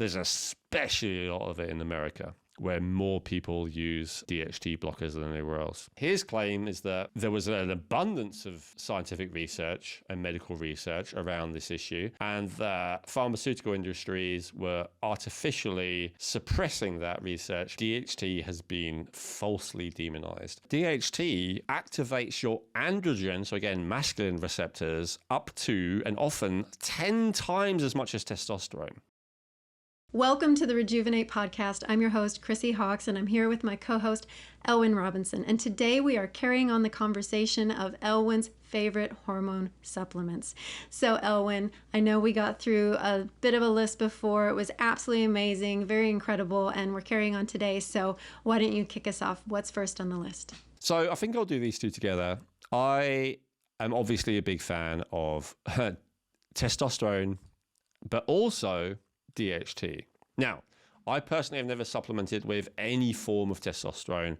there's especially a lot of it in America, where more people use DHT blockers than anywhere else. His claim is that there was an abundance of scientific research and medical research around this issue, and that pharmaceutical industries were artificially suppressing that research. DHT has been falsely demonized. DHT activates your androgen, so again, masculine receptors, up to and often 10 times as much as testosterone. Welcome to the Rejuvenate podcast. I'm your host, Chrissy Hawks, and I'm here with my co-host, Elwin Robinson. And today we are carrying on the conversation of Elwin's favorite hormone supplements. So Elwin, I know we got through a bit of a list before. It was absolutely amazing, very incredible, and we're carrying on today. So why don't you kick us off? What's first on the list? So I think I'll do these two together. I am obviously a big fan of testosterone, but also DHT. Now, I personally have never supplemented with any form of testosterone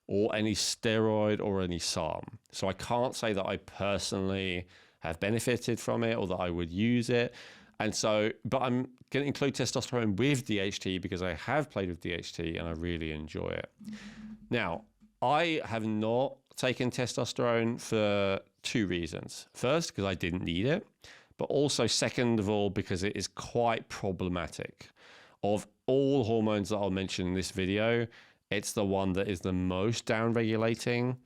or any steroid or any SARM. So I can't say that I personally have benefited from it or that I would use it. And so, but I'm going to include testosterone with DHT because I have played with DHT and I really enjoy it. Now, I have not taken testosterone for two reasons. First, because I didn't need it. But also, second of all, because it is quite problematic. Of all hormones that I'll mention in this video, it's the one that is the most downregulating,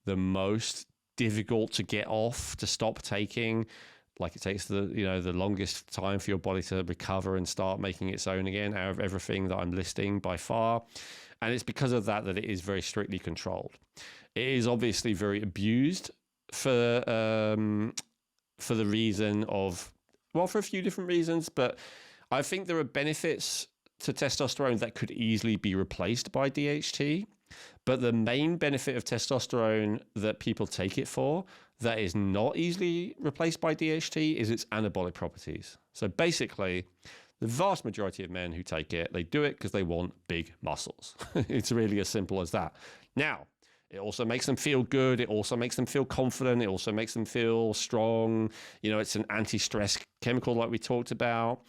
the most difficult to get off, to stop taking. Like it takes the longest time for your body to recover and start making its own again out of everything that I'm listing by far. And it's because of that it is very strictly controlled. It is obviously very abused for the reason of, well, for a few different reasons, but I think there are benefits to testosterone that could easily be replaced by DHT. But the main benefit of testosterone that people take it for that is not easily replaced by DHT is its anabolic properties. So basically, the vast majority of men who take it, they do it because they want big muscles. It's really as simple as that. Now, it also makes them feel good. It also makes them feel confident. It also makes them feel strong. You know, it's an anti-stress chemical like we talked about.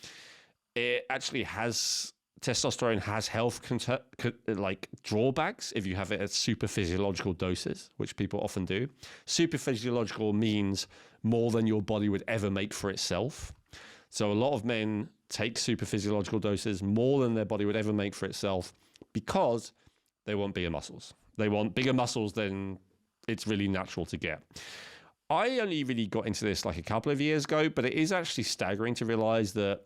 It actually has, testosterone has health drawbacks if you have it at super physiological doses, which people often do. Super physiological means more than your body would ever make for itself. So a lot of men take super physiological doses more than their body would ever make for itself because they want bigger muscles. They want bigger muscles than it's really natural to get. I only really got into this like a couple of years ago, but it is actually staggering to realize that,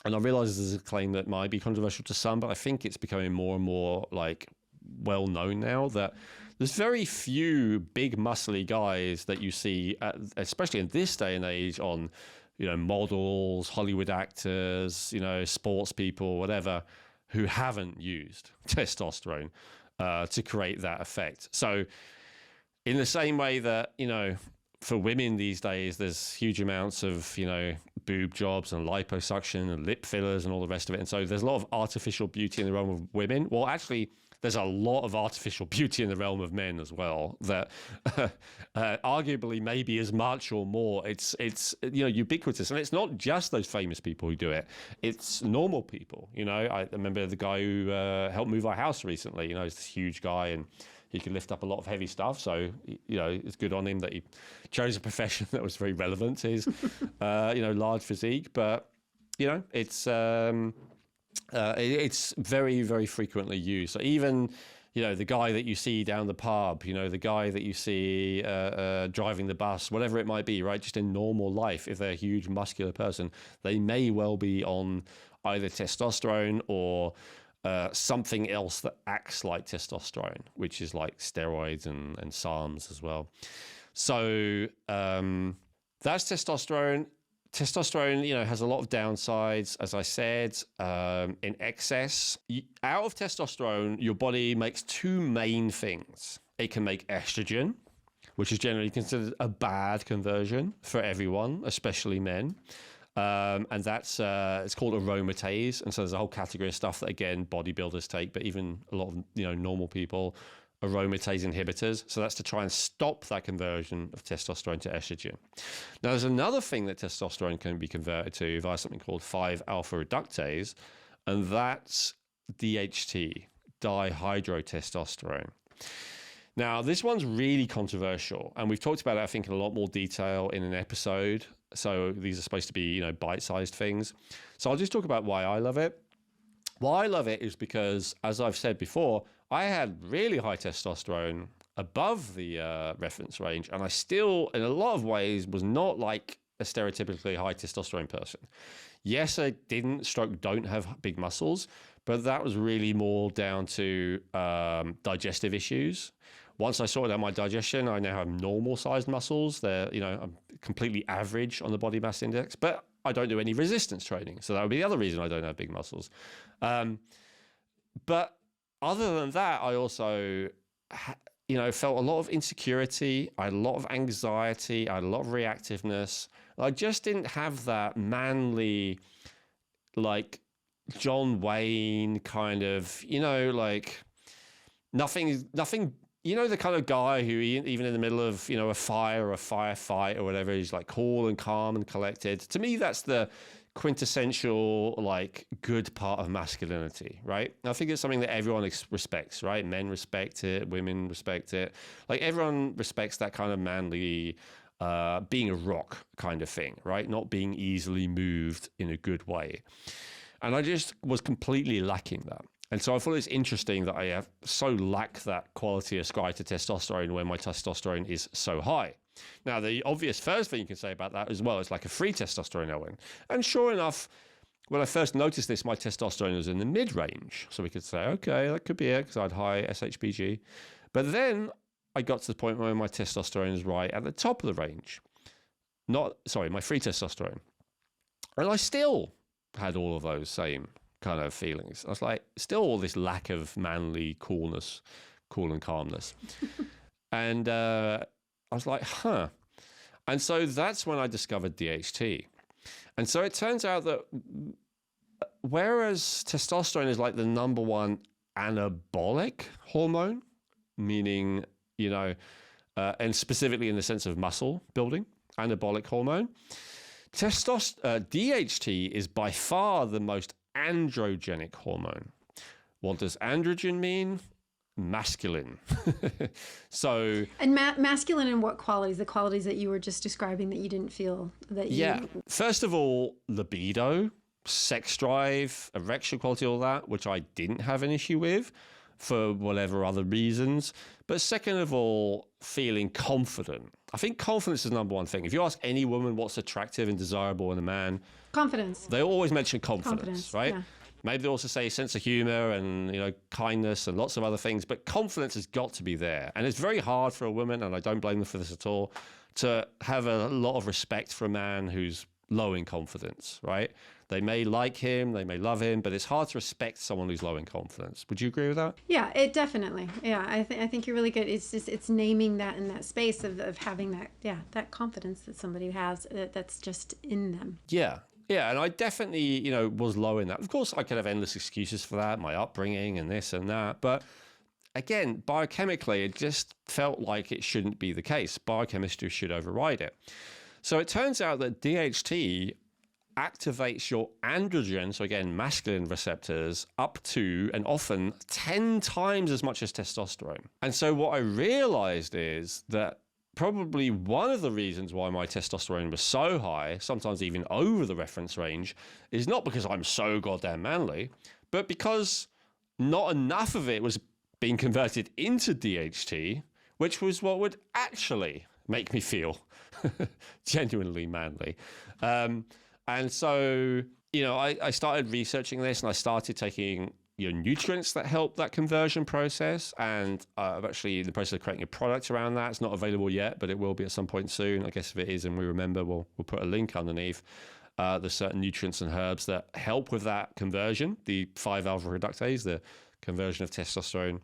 and I realize this is a claim that might be controversial to some, but I think it's becoming more and more like well known now that there's very few big muscly guys that you see, especially in this day and age, on models, Hollywood actors, sports people, whatever, who haven't used testosterone to create that effect. So in the same way that, for women these days, there's huge amounts of, boob jobs and liposuction and lip fillers and all the rest of it. And so there's a lot of artificial beauty in the realm of women. Well, actually, there's a lot of artificial beauty in the realm of men as well that arguably maybe as much or more. It's ubiquitous. And it's not just those famous people who do it. It's normal people. I remember the guy who helped move our house recently. He's this huge guy and he could lift up a lot of heavy stuff. So, it's good on him that he chose a profession that was very relevant to his, large physique. But, it's very, very frequently used. So even, the guy that you see down the pub, the guy that you see driving the bus, whatever it might be, right? Just in normal life, if they're a huge muscular person, they may well be on either testosterone or something else that acts like testosterone, which is like steroids and SARMs as well. So that's testosterone. Testosterone, has a lot of downsides, as I said, in excess. Out of testosterone, your body makes two main things. It can make estrogen, which is generally considered a bad conversion for everyone, especially men. And that's it's called aromatase. And so there's a whole category of stuff that, again, bodybuilders take, but even a lot of normal people, aromatase inhibitors. So that's to try and stop that conversion of testosterone to estrogen. Now, there's another thing that testosterone can be converted to via something called 5-alpha reductase, and that's DHT, dihydrotestosterone. Now, this one's really controversial, and we've talked about it, I think, in a lot more detail in an episode. So these are supposed to be, bite-sized things. So I'll just talk about why I love it. Why I love it is because, as I've said before, I had really high testosterone above the reference range, and I still, in a lot of ways, was not like a stereotypically high testosterone person. Yes, I don't have big muscles, but that was really more down to digestive issues. Once I sorted out my digestion, I now have normal sized muscles. They're, I'm completely average on the body mass index, but I don't do any resistance training. So that would be the other reason I don't have big muscles. But other than that, I also, felt a lot of insecurity. I had a lot of anxiety. I had a lot of reactiveness. I just didn't have that manly, like John Wayne kind of, nothing, the kind of guy who even in the middle of, a fire or a firefight or whatever, is like cool and calm and collected. To me, that's the quintessential, like, good part of masculinity, right? I think it's something that everyone respects, right? Men respect it, women respect it. Like, everyone respects that kind of manly, being a rock kind of thing, right? Not being easily moved in a good way. And I just was completely lacking that. And so I thought it's interesting that I have so lack that quality ascribed to testosterone when my testosterone is so high. Now, the obvious first thing you can say about that as well is like a free testosterone, Elwin. And sure enough, when I first noticed this, my testosterone was in the mid-range. So we could say, okay, that could be it because I had high SHBG. But then I got to the point where my testosterone is right at the top of the range. My free testosterone. And I still had all of those same kind of feelings. I was like, still all this lack of manly coolness, cool and calmness. And I was like, huh. And so that's when I discovered DHT. And so it turns out that whereas testosterone is like the number one anabolic hormone, meaning, and specifically in the sense of muscle building, anabolic hormone, DHT is by far the most androgenic hormone. What does androgen mean? Masculine. And masculine in what qualities? The qualities that you were just describing that you didn't feel that you... Yeah. First of all, libido, sex drive, erection quality, all that, which I didn't have an issue with for whatever other reasons. But second of all, feeling confident. I think confidence is the number one thing. If you ask any woman what's attractive and desirable in a man, confidence. They always mention confidence, right? Yeah. Maybe they also say sense of humor and, kindness and lots of other things, but confidence has got to be there. And it's very hard for a woman, and I don't blame them for this at all, to have a lot of respect for a man who's low in confidence, right? They may like him, they may love him, but it's hard to respect someone who's low in confidence. Would you agree with that? Yeah, it definitely. Yeah, I think you're really good. It's naming that in that space of having that confidence that somebody has that's just in them. Yeah. Yeah, and I definitely, was low in that. Of course, I could have endless excuses for that, my upbringing and this and that. But again, biochemically, it just felt like it shouldn't be the case. Biochemistry should override it. So it turns out that DHT activates your androgen, so again, masculine receptors, up to and often 10 times as much as testosterone. And so what I realized is that probably one of the reasons why my testosterone was so high, sometimes even over the reference range, is not because I'm so goddamn manly, but because not enough of it was being converted into DHT, which was what would actually make me feel genuinely manly. And so, I started researching this, and I started taking nutrients that help that conversion process. And I'm actually in the process of creating a product around that. It's not available yet, but it will be at some point soon. I guess if it is and we remember, we'll put a link underneath. There's certain nutrients and herbs that help with that conversion, the 5-alpha reductase, the conversion of testosterone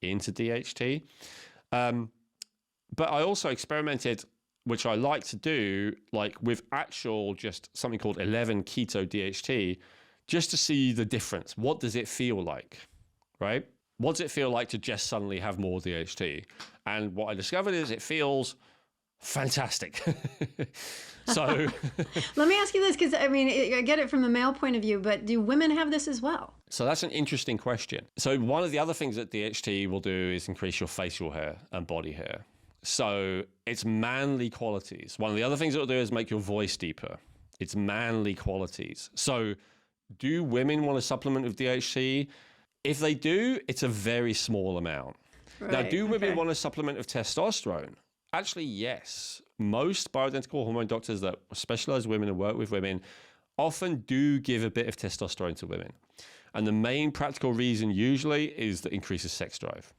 into DHT. But I also experimented, which I like to do, like with actual just something called 11-keto DHT, just to see the difference. What does it feel like, right? What does it feel like to just suddenly have more DHT? And what I discovered is it feels Fantastic. So Let me ask you this, because I mean, I get it from the male point of view, but do women have this as well? So that's an interesting question. So one of the other things that DHT will do is increase your facial hair and body hair. So it's manly qualities. One of the other things it will do is make your voice deeper. It's manly qualities. So do women want to supplement with DHT? If they do, it's a very small amount. Right, Now, do women okay. want to supplement with testosterone? Actually, yes. Most bioidentical hormone doctors that specialize in women and work with women often do give a bit of testosterone to women. And the main practical reason usually is that it increases sex drive,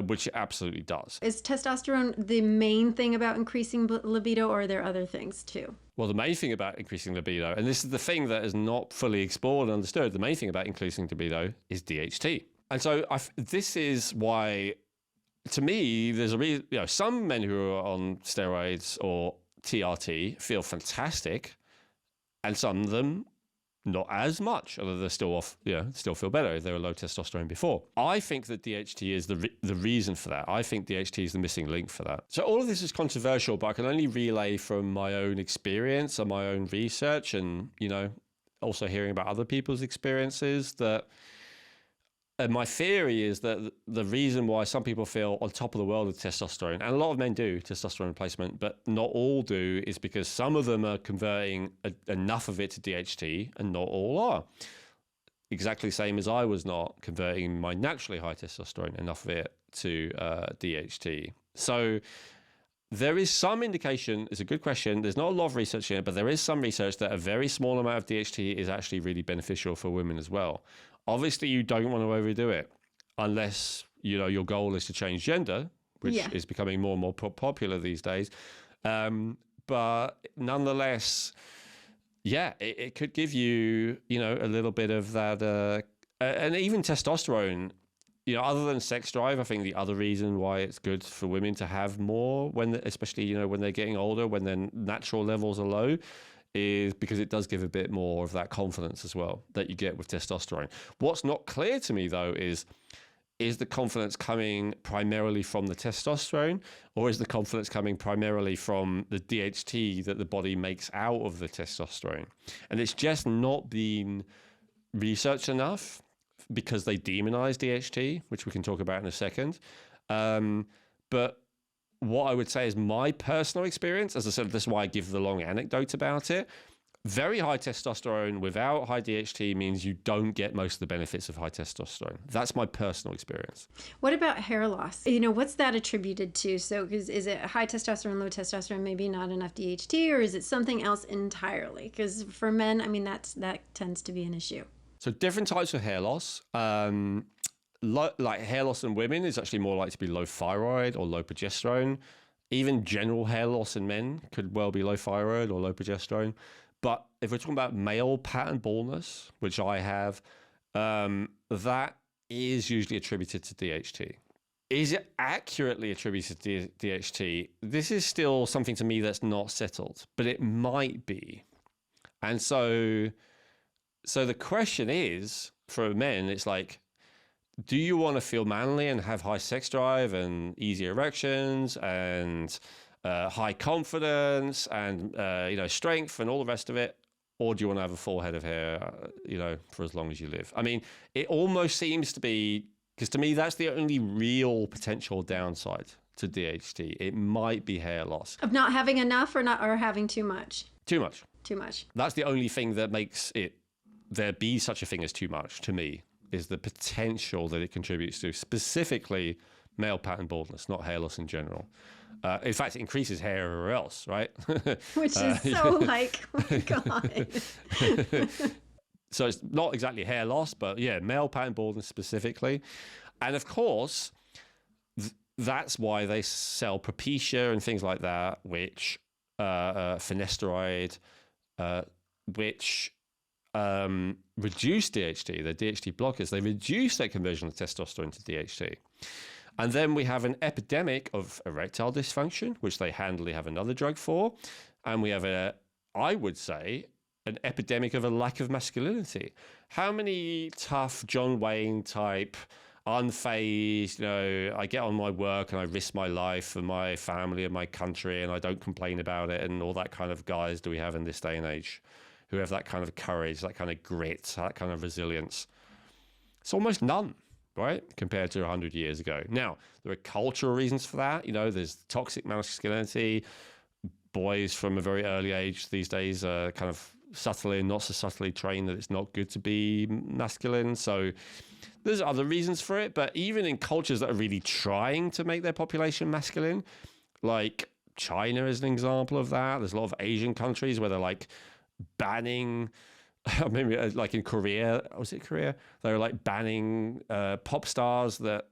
which it absolutely does. Is testosterone the main thing about increasing libido, or are there other things too? Well, the main thing about increasing libido, and this is the thing that is not fully explored and understood, the main thing about increasing libido is DHT. And so this is why, to me, there's a reason, some men who are on steroids or TRT feel fantastic, and some of them not as much, although they're still still feel better if they were low testosterone before. I think that DHT is the reason for that. I think DHT is the missing link for that. So all of this is controversial, but I can only relay from my own experience and my own research, and also hearing about other people's experiences, that and my theory is that the reason why some people feel on top of the world with testosterone, and a lot of men do testosterone replacement, but not all do, is because some of them are converting enough of it to DHT and not all are. Exactly the same as I was not converting my naturally high testosterone, enough of it, to DHT. So there is some indication, it's a good question, there's not a lot of research in it, but there is some research that a very small amount of DHT is actually really beneficial for women as well. Obviously, you don't want to overdo it unless, your goal is to change gender, which is becoming more and more popular these days. But nonetheless, it could give you, a little bit of that. And even testosterone, other than sex drive, I think the other reason why it's good for women to have more, especially, when they're getting older, when their natural levels are low, is because it does give a bit more of that confidence as well that you get with testosterone. What's not clear to me, though, is the confidence coming primarily from the testosterone, or is the confidence coming primarily from the DHT that the body makes out of the testosterone? And it's just not been researched enough because they demonize DHT, which we can talk about in a second. But what I would say is my personal experience, as I said, this is why I give the long anecdote about it. Very high testosterone without high DHT means you don't get most of the benefits of high testosterone. That's my personal experience. What about hair loss? What's that attributed to? So is it high testosterone, low testosterone, maybe not enough DHT, or is it something else entirely? Because for men, that tends to be an issue. So different types of hair loss. Like hair loss in women is actually more likely to be low thyroid or low progesterone. Even general hair loss in men could well be low thyroid or low progesterone. But if we're talking about male pattern baldness, which I have, that is usually attributed to DHT. Is it accurately attributed to DHT? This is still something to me that's not settled, but it might be. And so the question is, for men, it's like, do you want to feel manly and have high sex drive and easy erections and high confidence and strength and all the rest of it, or do you want to have a full head of hair, for as long as you live? I mean, it almost seems to be, because to me that's the only real potential downside to DHT. It might be hair loss Of not having enough or having too much. Too much. Too much. That's the only thing that makes there be such a thing as too much to me. Is the potential that it contributes to, specifically male pattern baldness, not hair loss in general. In fact, it increases hair everywhere else, right? Which is so like, oh my God. So it's not exactly hair loss, but male pattern baldness specifically. And of course, that's why they sell Propecia and things like that, which finasteride, which reduce DHT, the DHT blockers, they reduce their conversion of testosterone to DHT. And then we have an epidemic of erectile dysfunction, which they handily have another drug for. And we have I would say, an epidemic of a lack of masculinity. How many tough John Wayne type, unfazed, I get on my work and I risk my life for my family and my country and I don't complain about it, and all that kind of guys do we have in this day and age who have that kind of courage, that kind of grit, that kind of resilience? It's almost none, right, compared to 100 years ago. Now, there are cultural reasons for that. There's toxic masculinity. Boys from a very early age these days are kind of subtly and not so subtly trained that it's not good to be masculine. So there's other reasons for it. But even in cultures that are really trying to make their population masculine, like China is an example of that. There's a lot of Asian countries where they're like banning, maybe like in Korea, was it Korea? They were like banning male pop stars that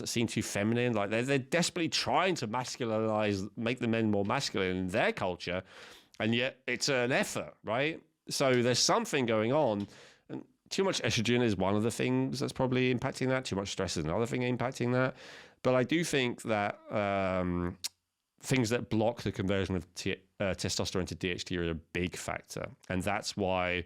seem too feminine. Like they're desperately trying to masculinize, make the men more masculine in their culture. And yet it's an effort, right? So there's something going on. And too much estrogen is one of the things that's probably impacting that. Too much stress is another thing impacting that. But I do think that things that block the conversion of testosterone to DHT are a big factor. And that's why,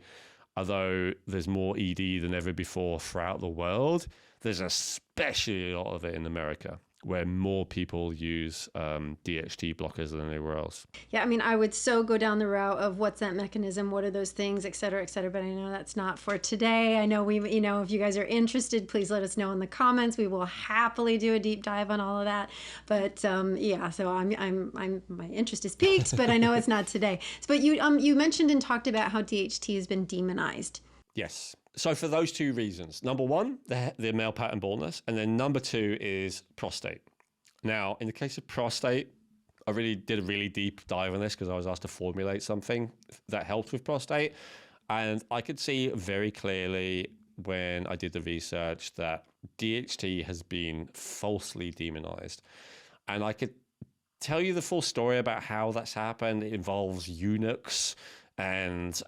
although there's more ED than ever before throughout the world, there's especially a lot of it in America, where more people use DHT blockers than anywhere else. Yeah, I mean, I would so go down the route of what's that mechanism, what are those things, et cetera, but I know that's not for today. I know if you guys are interested, please let us know in the comments. We will happily do a deep dive on all of that. But yeah, so I'm my interest is piqued, but I know it's not today. But you mentioned and talked about how DHT has been demonized. Yes. So for those two reasons, number one, the male pattern baldness, and then number two is prostate. Now, in the case of prostate, I really did a really deep dive on this because I was asked to formulate something that helped with prostate. And I could see very clearly when I did the research that DHT has been falsely demonized. And I could tell you the full story about how that's happened. It involves eunuchs and,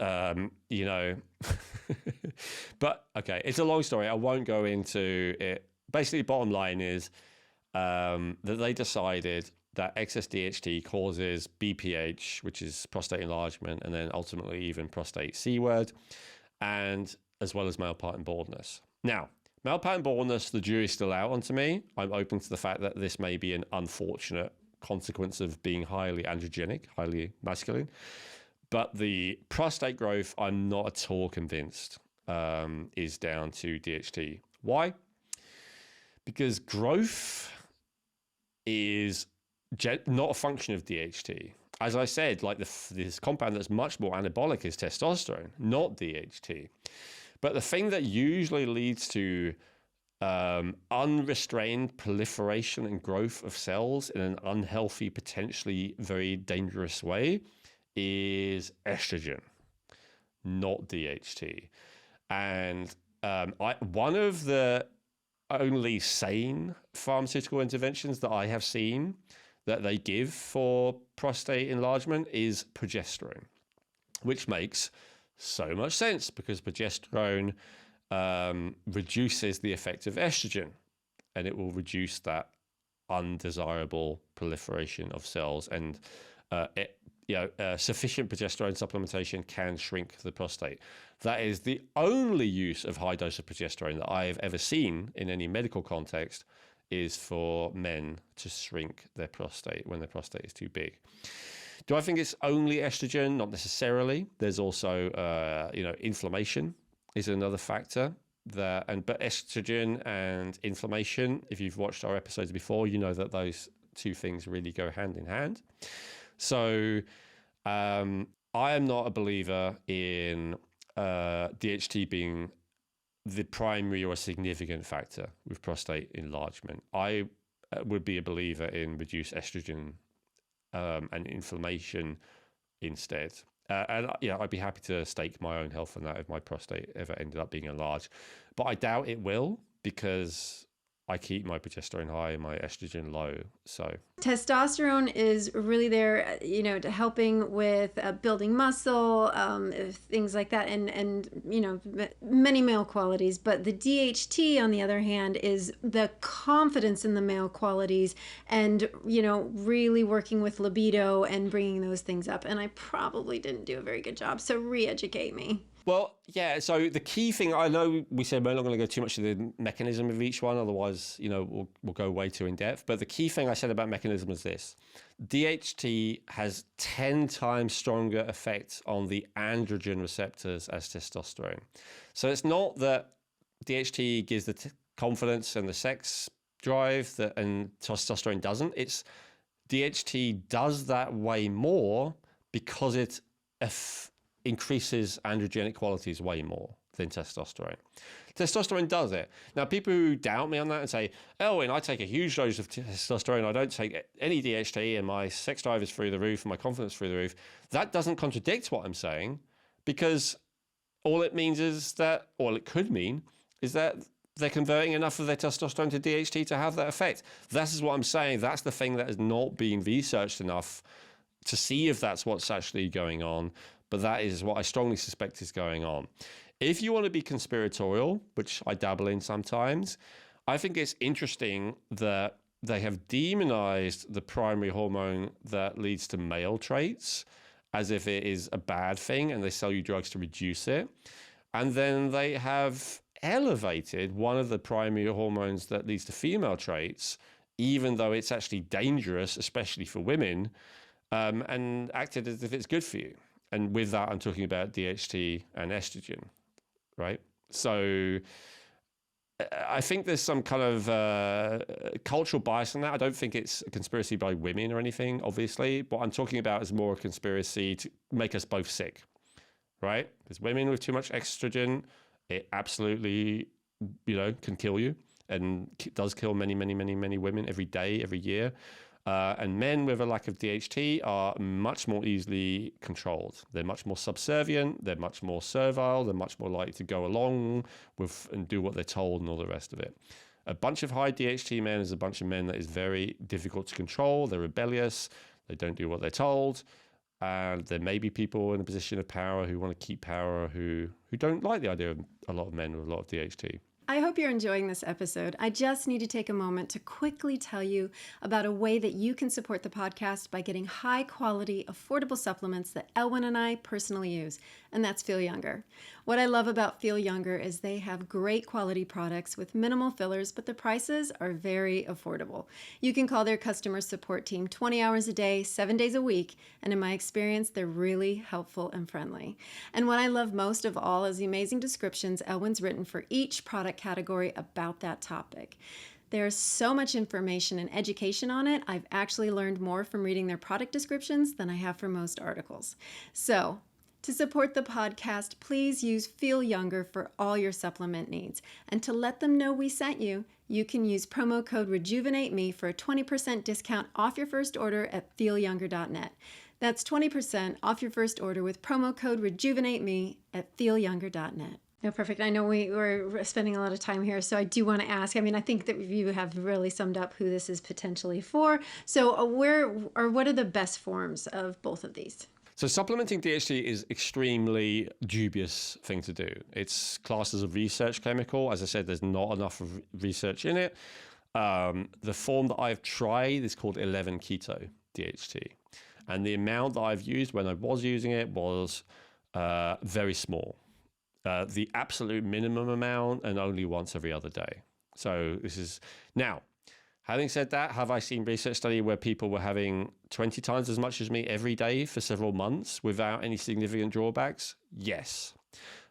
but okay, it's a long story. I won't go into it. Basically, bottom line is that they decided that excess DHT causes BPH, which is prostate enlargement, and then ultimately even prostate C word, and as well as male pattern baldness. Now, male pattern baldness, the jury's still out on to me. I'm open to the fact that this may be an unfortunate consequence of being highly androgenic, highly masculine. But the prostate growth, I'm not at all convinced is down to DHT. Why? Because growth is not a function of DHT. As I said, like this compound that's much more anabolic is testosterone, not DHT. But the thing that usually leads to unrestrained proliferation and growth of cells in an unhealthy, potentially very dangerous way is estrogen, not DHT. And one of the only sane pharmaceutical interventions that I have seen that they give for prostate enlargement is progesterone, which makes so much sense because progesterone reduces the effect of estrogen, and it will reduce that undesirable proliferation of cells. And sufficient progesterone supplementation can shrink the prostate. That is the only use of high dose of progesterone that I have ever seen in any medical context, is for men to shrink their prostate when their prostate is too big. Do I think it's only estrogen? Not necessarily. There's also, inflammation is another factor. But estrogen and inflammation, if you've watched our episodes before, you know that those two things really go hand in hand. So I am not a believer in DHT being the primary or significant factor with prostate enlargement. I would be a believer in reduced estrogen and inflammation instead. I'd be happy to stake my own health on that if my prostate ever ended up being enlarged. But I doubt it will, because I keep my progesterone high and my estrogen low. So testosterone is really there, to helping with building muscle, things like that, and many male qualities. But the DHT, on the other hand, is the confidence in the male qualities, and really working with libido and bringing those things up. And I probably didn't do a very good job, so re-educate me. Well, yeah. So the key thing, I know we said we're not going to go too much into the mechanism of each one, otherwise, we'll go way too in depth. But the key thing I said about mechanism is this: DHT has 10 times stronger effect on the androgen receptors as testosterone. So it's not that DHT gives the confidence and the sex drive and testosterone doesn't. It's DHT does that way more because it increases androgenic qualities way more than testosterone. Testosterone does it. Now, people who doubt me on that and say, Elwin, I take a huge dose of testosterone, I don't take any DHT, and my sex drive is through the roof, and my confidence through the roof. That doesn't contradict what I'm saying, because all it means is that, all it could mean, is that they're converting enough of their testosterone to DHT to have that effect. That is what I'm saying. That's the thing that has not been researched enough to see if that's what's actually going on. But that is what I strongly suspect is going on. If you want to be conspiratorial, which I dabble in sometimes, I think it's interesting that they have demonized the primary hormone that leads to male traits as if it is a bad thing, and they sell you drugs to reduce it. And then they have elevated one of the primary hormones that leads to female traits, even though it's actually dangerous, especially for women, and acted as if it's good for you. And with that, I'm talking about DHT and estrogen, right? So I think there's some kind of cultural bias in that. I don't think it's a conspiracy by women or anything, obviously. What I'm talking about is more a conspiracy to make us both sick, right? Because women with too much estrogen, it absolutely, can kill you, and does kill many, many, many, many women every day, every year. And men with a lack of DHT are much more easily controlled. They're much more subservient. They're much more servile. They're much more likely to go along with and do what they're told and all the rest of it. A bunch of high DHT men is a bunch of men that is very difficult to control. They're rebellious. They don't do what they're told. And there may be people in a position of power who want to keep power who don't like the idea of a lot of men with a lot of DHT. I hope you're enjoying this episode. I just need to take a moment to quickly tell you about a way that you can support the podcast by getting high quality, affordable supplements that Elwin and I personally use, and that's Feel Younger. What I love about Feel Younger is they have great quality products with minimal fillers, but the prices are very affordable. You can call their customer support team 20 hours a day, 7 days a week, and in my experience, they're really helpful and friendly. And what I love most of all is the amazing descriptions Elwin's written for each product category about that topic. There's so much information and education on it. I've actually learned more from reading their product descriptions than I have from most articles. So, to support the podcast, please use Feel Younger for all your supplement needs. And to let them know we sent you, you can use promo code RejuvenateMe for a 20% discount off your first order at feelyounger.net. That's 20% off your first order with promo code RejuvenateMe at feelyounger.net. No, perfect. I know we're spending a lot of time here, so I do want to ask. I mean, I think that you have really summed up who this is potentially for. So what are the best forms of both of these? So supplementing DHT is extremely dubious thing to do. It's classed as a research chemical. As I said, there's not enough research in it. The form that I've tried is called 11-keto DHT. And the amount that I've used when I was using it was very small. The absolute minimum amount, and only once every other day. So this is now, having said that, have I seen research study where people were having 20 times as much as me every day for several months without any significant drawbacks? Yes.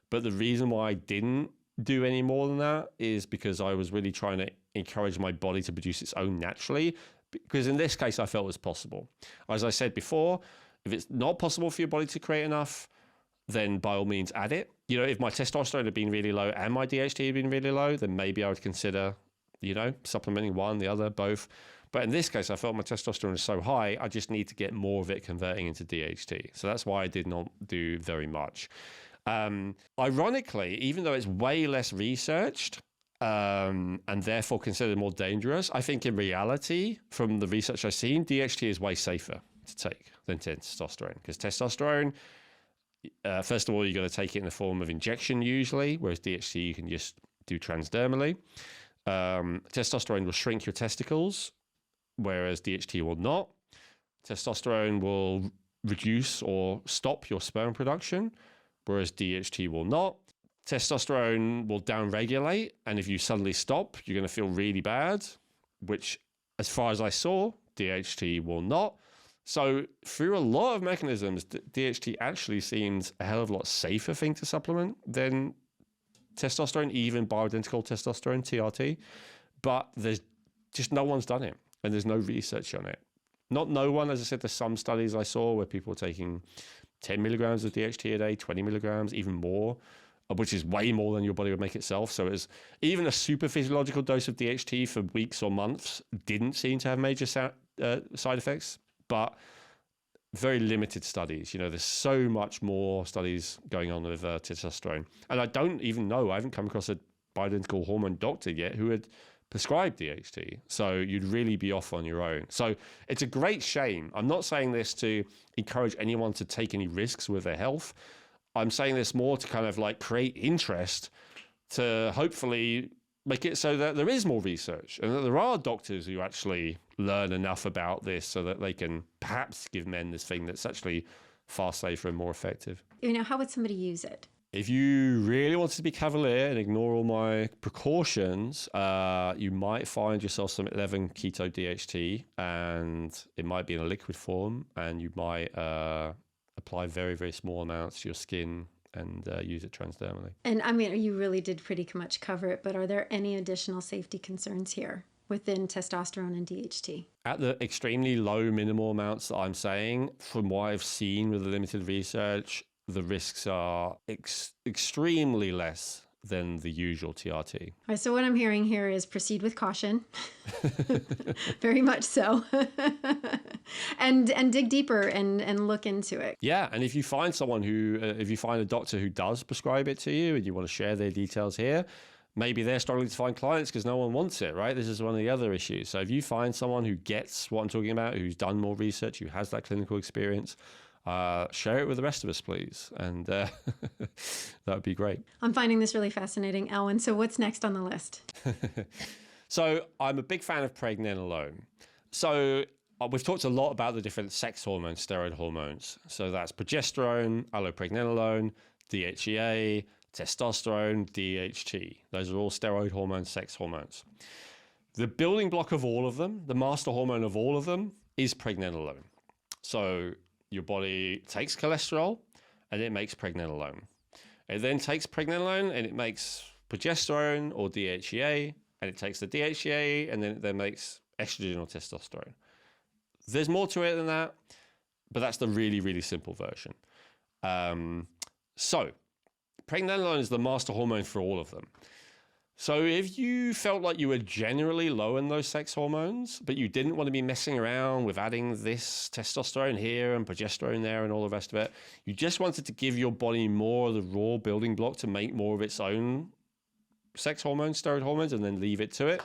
But the reason why I didn't do any more than that is because I was really trying to encourage my body to produce its own naturally, because in this case, I felt it was possible. As I said before, if it's not possible for your body to create enough, then by all means add it. If my testosterone had been really low and my DHT had been really low, then maybe I would consider, supplementing one, the other, both. But in this case, I felt my testosterone is so high, I just need to get more of it converting into DHT. So that's why I did not do very much. Ironically, even though it's way less researched, and therefore considered more dangerous, I think in reality, from the research I've seen, DHT is way safer to take than testosterone. Because testosterone, first of all, you're going to take it in the form of injection usually, whereas DHT you can just do transdermally. Testosterone will shrink your testicles, whereas DHT will not. Testosterone will reduce or stop your sperm production, whereas DHT will not. Testosterone will downregulate, and if you suddenly stop, you're going to feel really bad, which, as far as I saw, DHT will not. So through a lot of mechanisms, DHT actually seems a hell of a lot safer thing to supplement than testosterone, even bioidentical testosterone, TRT. But there's just no one's done it, and there's no research on it. Not no one, as I said, there's some studies I saw where people were taking 10 milligrams of DHT a day, 20 milligrams, even more, which is way more than your body would make itself. So it's even a super physiological dose of DHT for weeks or months didn't seem to have major side effects, but very limited studies. You know, there's so much more studies going on with testosterone. And I don't even know, I haven't come across a bioidentical hormone doctor yet who had prescribed DHT. So you'd really be off on your own. So it's a great shame. I'm not saying this to encourage anyone to take any risks with their health. I'm saying this more to kind of like create interest to hopefully make it so that there is more research and that there are doctors who actually learn enough about this so that they can perhaps give men this thing that's actually far safer and more effective. You know, how would somebody use it? If you really wanted to be cavalier and ignore all my precautions, you might find yourself some 11 keto DHT, and it might be in a liquid form, and you might apply very, very small amounts to your skin and use it transdermally. And I mean, you really did pretty much cover it, but are there any additional safety concerns here within testosterone and DHT? At the extremely low minimal amounts that I'm saying, from what I've seen with the limited research, the risks are extremely less than the usual TRT. All right, so what I'm hearing here is proceed with caution. Very much so. and dig deeper and look into it. Yeah, and if you find someone who, if you find a doctor who does prescribe it to you and you want to share their details here, maybe they're struggling to find clients because no one wants it, right? This is one of the other issues. So if you find someone who gets what I'm talking about, who's done more research, who has that clinical experience, share it with the rest of us, please. And that would be great. I'm finding this really fascinating, Elwin. So what's next on the list? So I'm a big fan of Pregnenolone. So we've talked a lot about the different sex hormones, steroid hormones. So that's progesterone, allopregnenolone, DHEA, testosterone, DHT. Those are all steroid hormones, sex hormones. The building block of all of them, the master hormone of all of them, is Pregnenolone. So your body takes cholesterol and it makes Pregnenolone. It then takes Pregnenolone and it makes progesterone or DHEA, and it takes the DHEA and then it then makes estrogen or testosterone. There's more to it than that, but that's the really, really simple version. So Pregnenolone is the master hormone for all of them. So if you felt like you were generally low in those sex hormones, but you didn't want to be messing around with adding this testosterone here and progesterone there and all the rest of it, you just wanted to give your body more of the raw building block to make more of its own sex hormones, steroid hormones, and then leave it to it,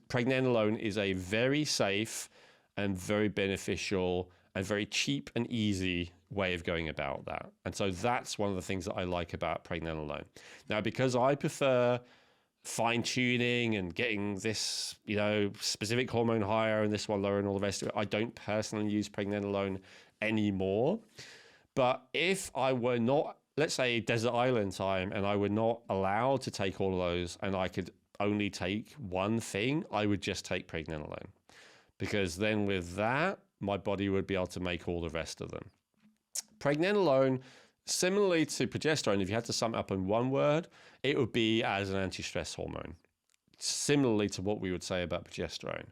Pregnenolone is a very safe and very beneficial and very cheap and easy way of going about that. And so that's one of the things that I like about Pregnenolone. Now, because I prefer fine-tuning and getting this, you know, specific hormone higher and this one lower and all the rest of it, I don't personally use Pregnenolone anymore. But if I were not, let's say, desert island time, and I were not allowed to take all of those and I could only take one thing, I would just take Pregnenolone. Because then with that, my body would be able to make all the rest of them. Pregnenolone, similarly to progesterone, if you had to sum it up in one word, it would be as an anti-stress hormone, similarly to what we would say about progesterone.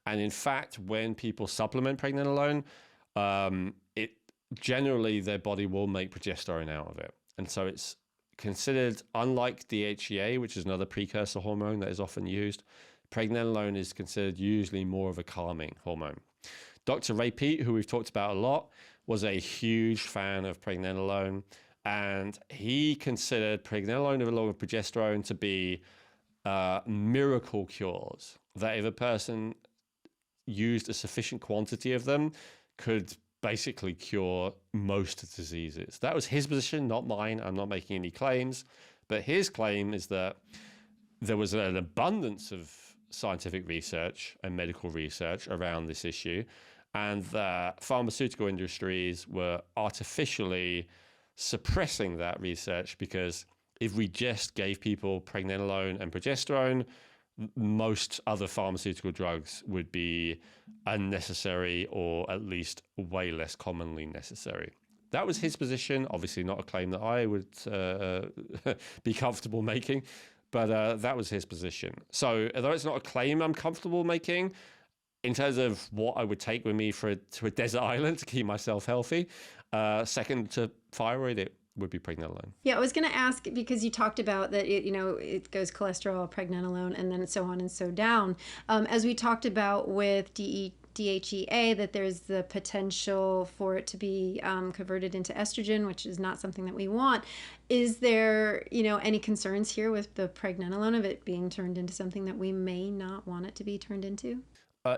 And in fact, when people supplement Pregnenolone, it generally their body will make progesterone out of it. And so it's considered, unlike DHEA, which is another precursor hormone that is often used, Pregnenolone is considered usually more of a calming hormone. Dr. Ray Peat, who we've talked about a lot, was a huge fan of Pregnenolone, and he considered Pregnenolone along with progesterone to be miracle cures, that if a person used a sufficient quantity of them, could basically cure most diseases. That was his position, not mine. I'm not making any claims, but his claim is that there was an abundance of scientific research and medical research around this issue, and the pharmaceutical industries were artificially suppressing that research, because if we just gave people pregnenolone and progesterone, most other pharmaceutical drugs would be unnecessary, or at least way less commonly necessary. That was his position. Obviously not a claim that I would be comfortable making, but that was his position. So although it's not a claim I'm comfortable making, in terms of what I would take with me to a desert island to keep myself healthy, second to thyroid, it would be pregnenolone. Yeah, I was going to ask, because you talked about that it goes cholesterol, pregnenolone, and then so on and so down. As we talked about with DHEA, that there's the potential for it to be converted into estrogen, which is not something that we want. Is there, any concerns here with the pregnenolone of it being turned into something that we may not want it to be turned into?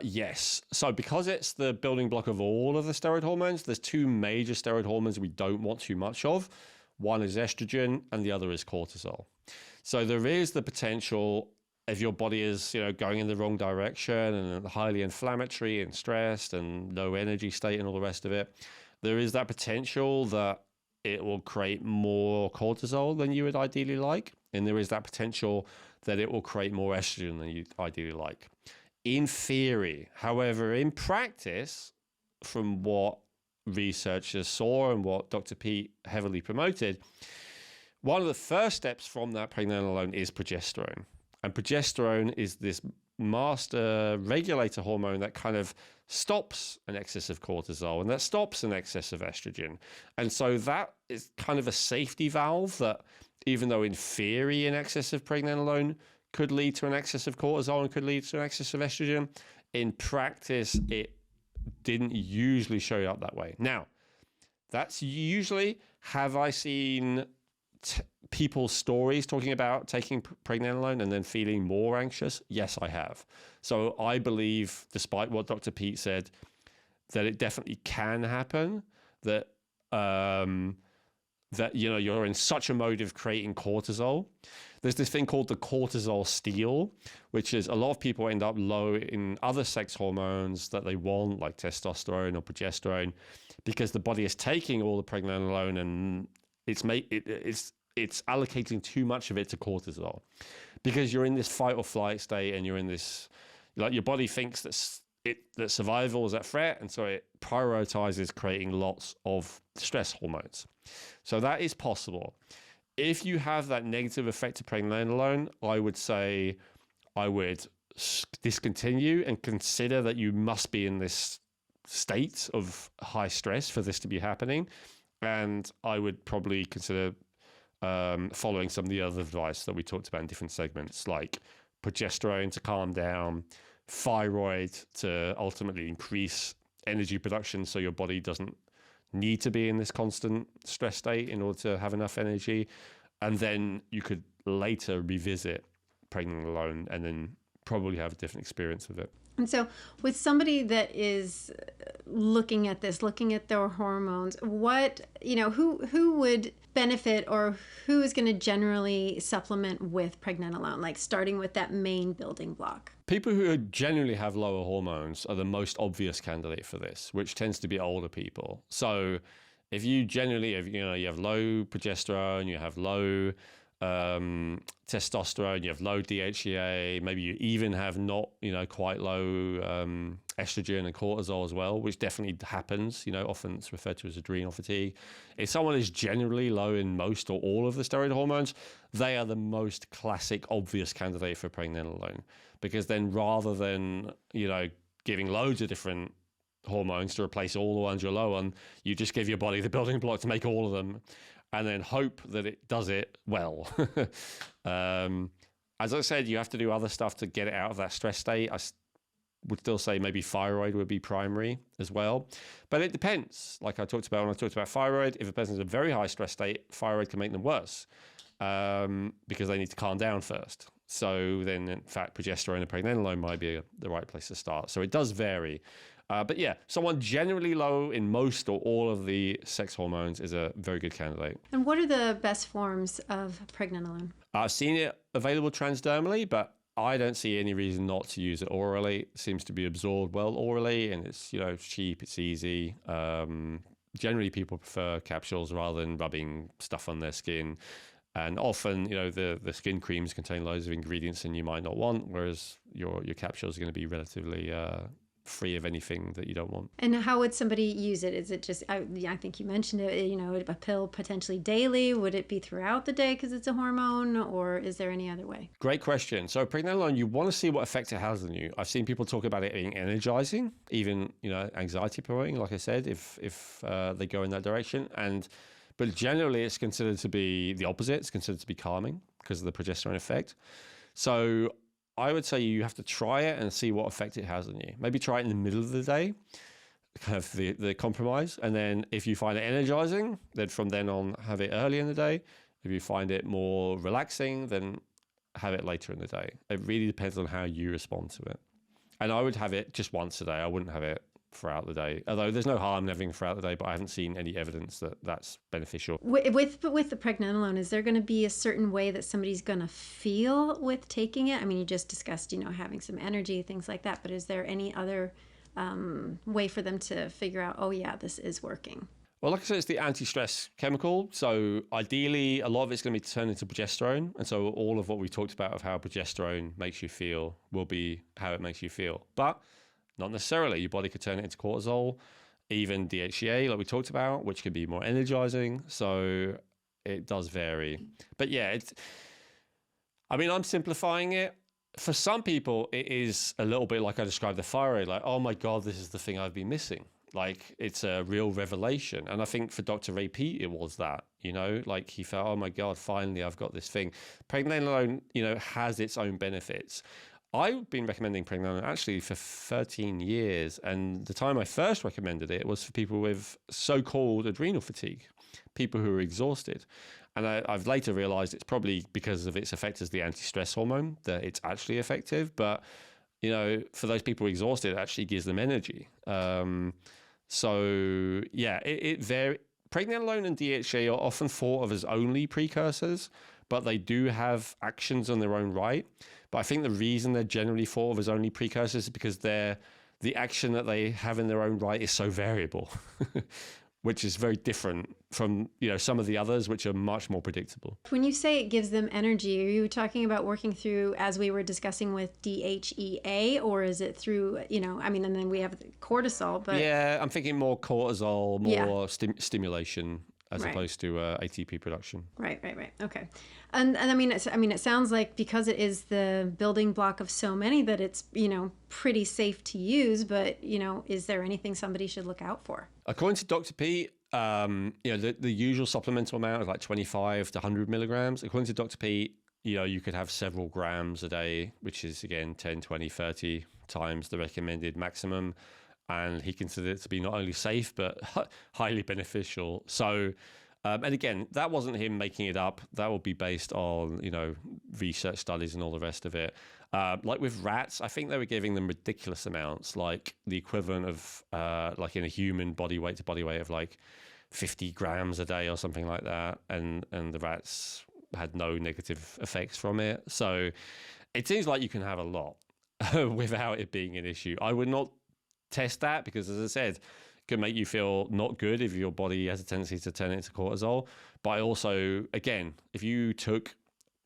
Yes. So because it's the building block of all of the steroid hormones, there's two major steroid hormones we don't want too much of. One is estrogen and the other is cortisol. So there is the potential, if your body is, going in the wrong direction and highly inflammatory and stressed and low energy state and all the rest of it, there is that potential that it will create more cortisol than you would ideally like. And there is that potential that it will create more estrogen than you ideally like. In theory, however, in practice, from what researchers saw and what Dr. Pete heavily promoted, one of the first steps from that pregnenolone is progesterone. And progesterone is this master regulator hormone that kind of stops an excess of cortisol and that stops an excess of estrogen. And so that is kind of a safety valve that, even though in theory an excess of pregnenolone could lead to an excess of cortisol and could lead to an excess of estrogen, in practice, it didn't usually show up that way. Now, that's usually, have I seen people's stories talking about taking pregnenolone and then feeling more anxious? Yes, I have. So I believe, despite what Dr. Pete said, that it definitely can happen, that you're in such a mode of creating cortisol. There's this thing called the cortisol steal, which is a lot of people end up low in other sex hormones that they want, like testosterone or progesterone, because the body is taking all the pregnenolone and it's allocating too much of it to cortisol, because you're in this fight or flight state and you're in this, like, your body thinks that survival is at threat, and so it prioritizes creating lots of stress hormones. So that is possible. If you have that negative effect of pregnenolone, I would say I would discontinue and consider that you must be in this state of high stress for this to be happening. And I would probably consider following some of the other advice that we talked about in different segments, like progesterone to calm down, thyroid to ultimately increase energy production so your body doesn't need to be in this constant stress state in order to have enough energy. And then you could later revisit pregnenolone and then probably have a different experience with it. And so with somebody that is looking at their hormones, who would benefit, or who is going to generally supplement with pregnenolone, like starting with that main building block? People who generally have lower hormones are the most obvious candidate for this, which tends to be older people. So if you generally, you have low progesterone, you have low testosterone, you have low DHEA, maybe you even have not, quite low estrogen and cortisol as well, which definitely happens. Often it's referred to as adrenal fatigue. If someone is generally low in most or all of the steroid hormones, they are the most classic, obvious candidate for pregnenolone, because then rather than, giving loads of different hormones to replace all the ones you're low on, you just give your body the building block to make all of them, and then hope that it does it well. As I said, you have to do other stuff to get it out of that stress state. I would still say maybe thyroid would be primary as well. But it depends. Like I talked about when I talked about thyroid, if a person's in a very high stress state, thyroid can make them worse because they need to calm down first. So then, in fact, progesterone and pregnenolone might be the right place to start. So it does vary. But yeah, someone generally low in most or all of the sex hormones is a very good candidate. And what are the best forms of pregnenolone? I've seen it available transdermally, but I don't see any reason not to use it orally. It seems to be absorbed well orally, and it's cheap, it's easy. generally people prefer capsules rather than rubbing stuff on their skin. And often, the skin creams contain loads of ingredients and you might not want, whereas your capsules are going to be relatively free of anything that you don't want. And how would somebody use it? Is it just, I think you mentioned it, a pill potentially daily? Would it be throughout the day because it's a hormone, or is there any other way? Great question. So Pregnenolone, you want to see what effect it has on you. I've seen people talk about it being energizing, even, anxiety promoting, like I said, if they go in that direction. But generally it's considered to be the opposite. It's considered to be calming because of the progesterone effect. So I would say you have to try it and see what effect it has on you. Maybe try it in the middle of the day, kind of the compromise. And then if you find it energizing, then from then on, have it early in the day. If you find it more relaxing, then have it later in the day. It really depends on how you respond to it. And I would have it just once a day. I wouldn't have it throughout the day, although there's no harm in having throughout the day, but I haven't seen any evidence that that's beneficial. With the Pregnenolone, is there going to be a certain way that somebody's going to feel with taking it? I mean, you just discussed, having some energy, things like that, but is there any other way for them to figure out, oh yeah, this is working? Well, like I said, it's the anti-stress chemical. So ideally, a lot of it's going to be turned into progesterone. And so all of what we talked about of how progesterone makes you feel will be how it makes you feel. But not necessarily. Your body could turn it into cortisol, even DHT, like we talked about, which could be more energizing. So it does vary. But yeah, I'm simplifying it. For some people, it is a little bit like I described the thyroid, like, oh my God, this is the thing I've been missing. Like, it's a real revelation. And I think for Dr. Ray Peat, it was that, like he felt, oh my God, finally I've got this thing. Pregnenolone, has its own benefits. I've been recommending Pregnenolone actually for 13 years. And the time I first recommended it was for people with so-called adrenal fatigue, people who are exhausted. And I've later realized it's probably because of its effect as the anti-stress hormone that it's actually effective. But, for those people exhausted, it actually gives them energy. So yeah, it varies. Pregnenolone and DHT are often thought of as only precursors, but they do have actions on their own right. But I think the reason they're generally thought of as only precursors is because the action that they have in their own right is so variable, which is very different from, some of the others, which are much more predictable. When you say it gives them energy, are you talking about working through, as we were discussing with DHEA, or is it through, and then we have cortisol, but... Yeah, I'm thinking more cortisol, more stimulation as opposed to ATP production. Right. Okay. And it sounds like because it is the building block of so many that it's, pretty safe to use, but, is there anything somebody should look out for? According to Dr. P, the usual supplemental amount is like 25 to 100 milligrams. According to Dr. P, you could have several grams a day, which is again 10, 20, 30 times the recommended maximum. And he considered it to be not only safe, but highly beneficial. So, and again, that wasn't him making it up. That will be based on, research studies and all the rest of it. Like with rats, I think they were giving them ridiculous amounts, like the equivalent of, like in a human body weight to body weight of like 50 grams a day or something like that. And the rats had no negative effects from it. So it seems like you can have a lot without it being an issue. I would not test that because, as I said, it can make you feel not good if your body has a tendency to turn it into cortisol. But I also, again, if you took,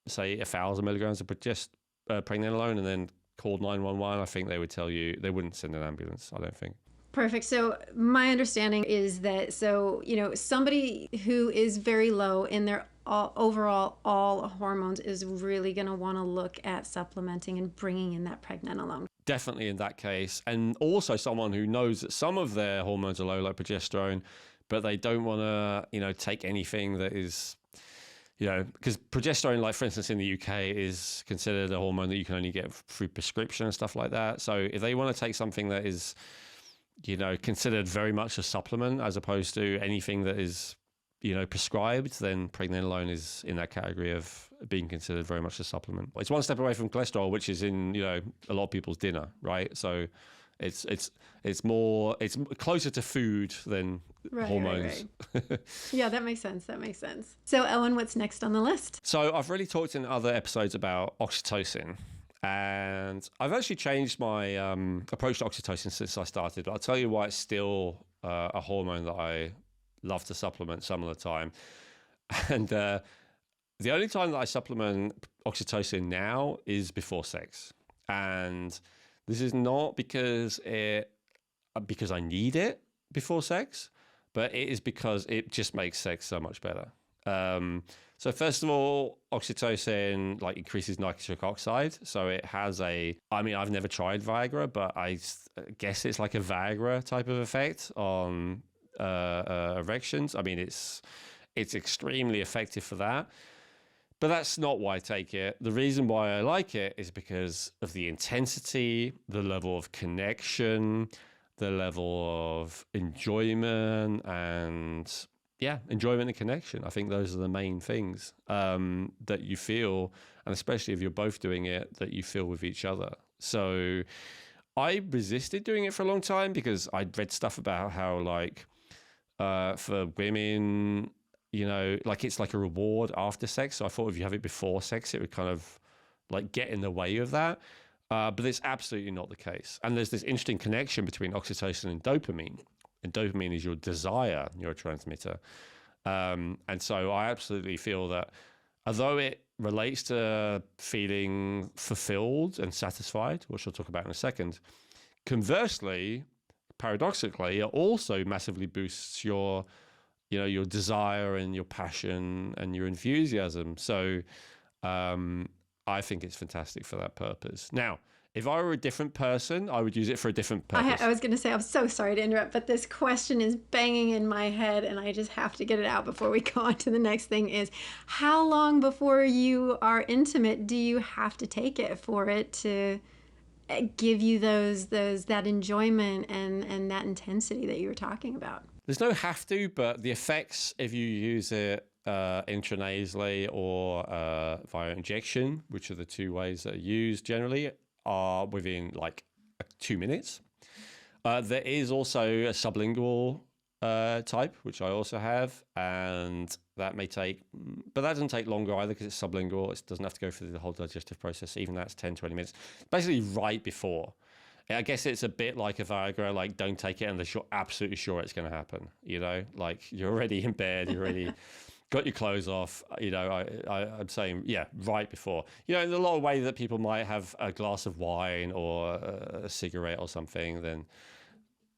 say, 1,000 milligrams of Pregnenolone and then called 911, I think they would tell you they wouldn't send an ambulance, I don't think. Perfect. So my understanding is that, somebody who is very low in their overall hormones is really going to want to look at supplementing and bringing in that Pregnenolone. Definitely in that case. And also someone who knows that some of their hormones are low, like progesterone, but they don't want to, take anything that is, because progesterone, like for instance, in the UK is considered a hormone that you can only get through prescription and stuff like that. So if they want to take something that is, considered very much a supplement as opposed to anything that is, prescribed, then Pregnenolone is in that category of being considered very much a supplement. It's one step away from cholesterol, which is in, a lot of people's dinner, right? So it's closer to food than hormones. Right. Yeah, that makes sense. So Elwin, what's next on the list? So I've already talked in other episodes about oxytocin. And I've actually changed my approach to oxytocin since I started. But I'll tell you why it's still a hormone that I love to supplement some of the time. And the only time that I supplement oxytocin now is before sex. And this is not because I need it before sex, but it is because it just makes sex so much better. So first of all, oxytocin like increases nitric oxide. So it has I've never tried Viagra, but I guess it's like a Viagra type of effect on erections. I mean, it's extremely effective for that. But that's not why I take it. The reason why I like it is because of the intensity, the level of connection, the level of enjoyment, and enjoyment and connection. I think those are the main things that you feel, and especially if you're both doing it, that you feel with each other. So I resisted doing it for a long time because I'd read stuff about how for women, it's like a reward after sex. So I thought if you have it before sex, it would kind of like get in the way of that. But it's absolutely not the case. And there's this interesting connection between oxytocin and dopamine. And dopamine is your desire neurotransmitter. And so I absolutely feel that although it relates to feeling fulfilled and satisfied, which I'll talk about in a second, conversely, paradoxically, it also massively boosts your desire and your passion and your enthusiasm. So I think it's fantastic for that purpose. Now, if I were a different person, I would use it for a different purpose. I was going to say, I'm so sorry to interrupt, but this question is banging in my head and I just have to get it out before we go on to the next thing is, how long before you are intimate do you have to take it for it to give you that enjoyment and that intensity that you were talking about? There's no have to, but the effects, if you use it intranasally or via injection, which are the two ways that are used generally, are within like 2 minutes. There is also a sublingual type, which I also have, and that may take, but that doesn't take longer either because it's sublingual. It doesn't have to go through the whole digestive process. Even that's 10, 20 minutes, basically right before. I guess it's a bit like a Viagra, like don't take it unless you're absolutely sure it's going to happen. Like you're already in bed, you're already got your clothes off. I'm saying, right before. In a lot of ways that people might have a glass of wine or a cigarette or something, then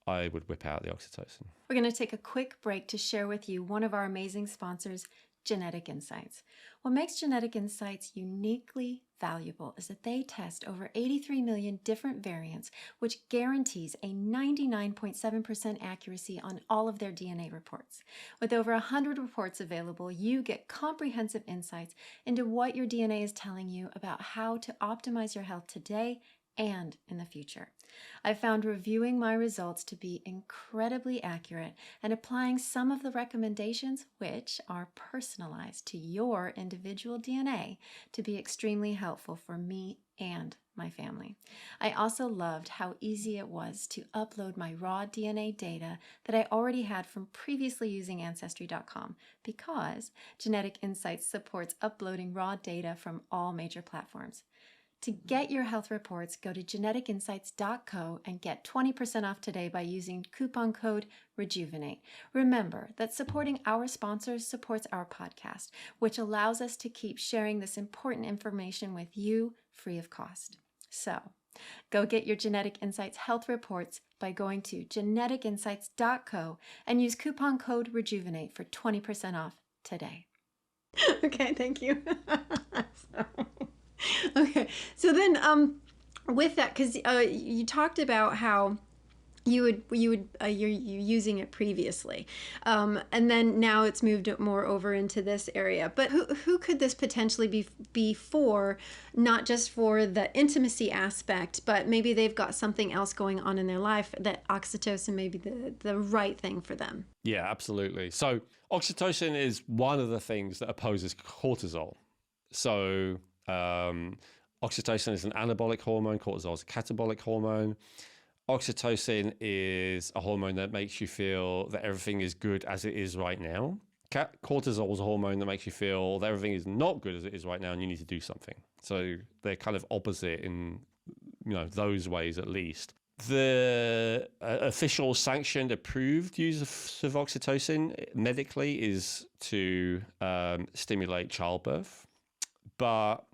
I would whip out the oxytocin. We're going to take a quick break to share with you one of our amazing sponsors, Genetic Insights. What makes Genetic Insights uniquely valuable is that they test over 83 million different variants, which guarantees a 99.7% accuracy on all of their DNA reports. With over 100 reports available, you get comprehensive insights into what your DNA is telling you about how to optimize your health today and in the future. I found reviewing my results to be incredibly accurate and applying some of the recommendations, which are personalized to your individual DNA, to be extremely helpful for me and my family. I also loved how easy it was to upload my raw DNA data that I already had from previously using Ancestry.com because Genetic Insights supports uploading raw data from all major platforms. To get your health reports, go to geneticinsights.co and get 20% off today by using coupon code Rejuvenate. Remember that supporting our sponsors supports our podcast, which allows us to keep sharing this important information with you free of cost. So, go get your Genetic Insights health reports by going to geneticinsights.co and use coupon code Rejuvenate for 20% off today. Okay, thank you. Okay, so then with that, because you talked about how you're using it previously, and then now it's moved more over into this area. But who could this potentially be for? Not just for the intimacy aspect, but maybe they've got something else going on in their life that oxytocin may be the right thing for them. Yeah, absolutely. So oxytocin is one of the things that opposes cortisol. So oxytocin is an anabolic hormone, cortisol is a catabolic hormone. Oxytocin is a hormone that makes you feel that everything is good as it is right now. Cortisol is a hormone that makes you feel that everything is not good as it is right now and you need to do something. So they're kind of opposite in those ways at least. The official sanctioned approved use of oxytocin medically is to stimulate childbirth. But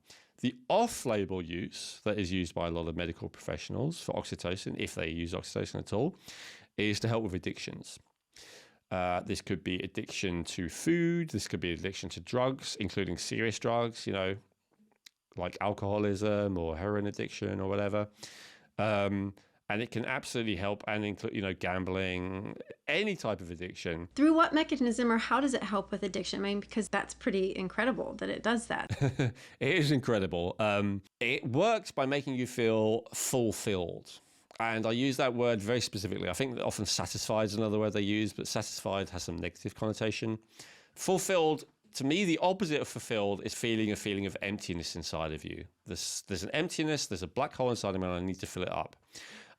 the off-label use that is used by a lot of medical professionals for oxytocin, if they use oxytocin at all, is to help with addictions. This could be addiction to food. This could be addiction to drugs, including serious drugs, like alcoholism or heroin addiction or whatever. And it can absolutely help and include, gambling, any type of addiction. Through what mechanism or how does it help with addiction? I mean, because that's pretty incredible that it does that. It is incredible. It works by making you feel fulfilled. And I use that word very specifically. I think that often satisfied is another word they use, but satisfied has some negative connotation. Fulfilled, to me, the opposite of fulfilled is feeling a feeling of emptiness inside of you. There's an emptiness, there's a black hole inside of me, and I need to fill it up.